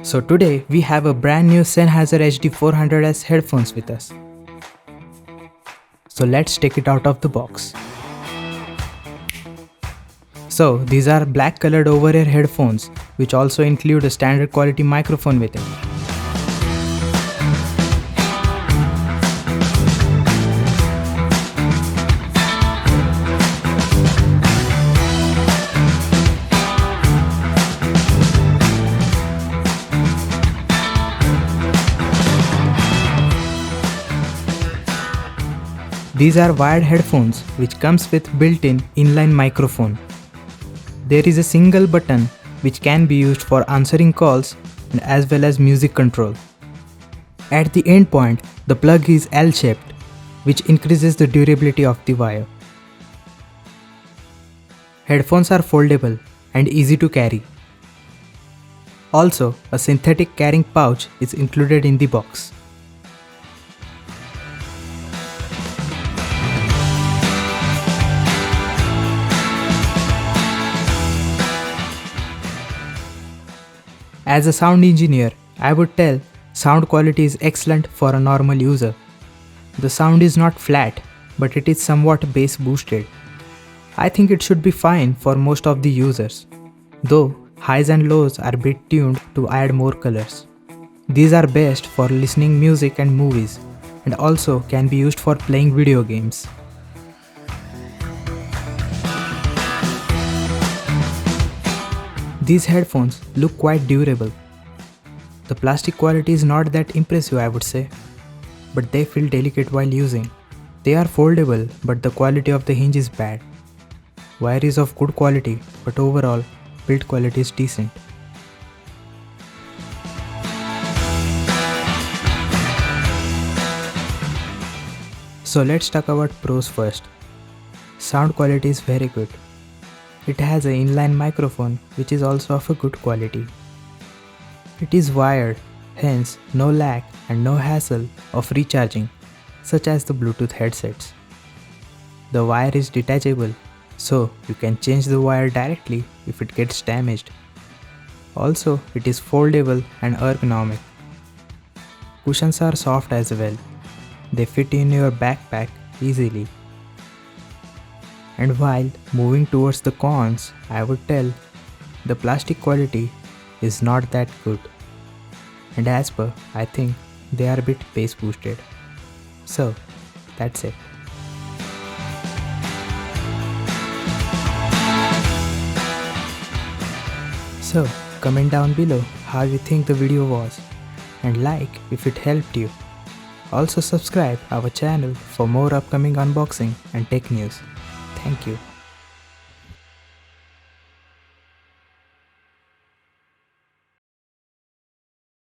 So today we have a brand new Sennheiser HD400S headphones with us. So let's take it out of the box. So these are black colored over-ear headphones which also include a standard quality microphone with it. These are wired headphones which comes with built-in inline microphone. There is a single button which can be used for answering calls and as well as music control. At the end point, the plug is L-shaped, which increases the durability of the wire. Headphones are foldable and easy to carry. Also, a synthetic carrying pouch is included in the box. As a sound engineer, I would tell sound quality is excellent for a normal user. The sound is not flat, but it is somewhat bass boosted. I think it should be fine for most of the users, though highs and lows are bit tuned to add more colors. These are best for listening music and movies, and also can be used for playing video games. These headphones look quite durable. The plastic quality is not that impressive, I would say, but they feel delicate while using. They are foldable, but the quality of the hinge is bad. Wire is of good quality, but overall, build quality is decent. So let's talk about pros first. Sound quality is very good. It has an inline microphone which is also of a good quality. It is wired, hence no lag and no hassle of recharging, such as the Bluetooth headsets. The wire is detachable, so you can change the wire directly if it gets damaged. Also, it is foldable and ergonomic. Cushions are soft as well. They fit in your backpack easily. And while moving towards the cons, I would tell the plastic quality is not that good. And as per, I think they are a bit bass boosted. So, that's it. So, comment down below how you think the video was and like if it helped you. Also subscribe our channel for more upcoming unboxing and tech news. Thank you.